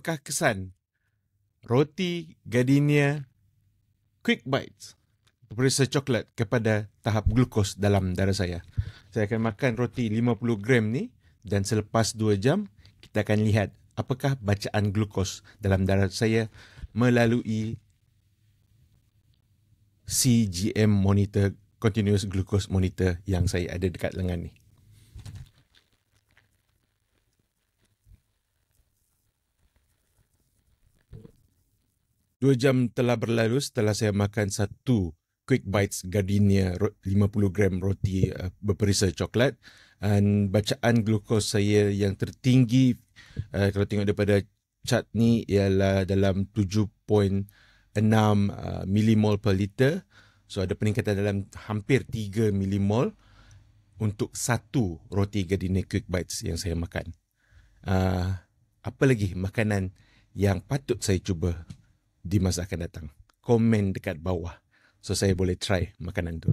apakah kesan roti Gardenia Quick Bites berperisa coklat kepada tahap glukos dalam darah saya. Saya akan makan roti 50 gram ni dan selepas 2 jam kita akan lihat apakah bacaan glukos dalam darah saya melalui CGM monitor, continuous glucose monitor yang saya ada dekat lengan ni. Dua jam telah berlalu setelah saya makan satu Quick Bites Gardenia 50 gram roti berperisa coklat, dan bacaan glukos saya yang tertinggi kalau tengok daripada chart ni ialah dalam 7.6 millimol per liter. So ada peningkatan dalam hampir 3 millimol untuk satu roti Gardenia Quick Bites yang saya makan. Apa lagi makanan yang patut saya cuba di masa akan datang? Komen dekat bawah so saya boleh try makanan tu.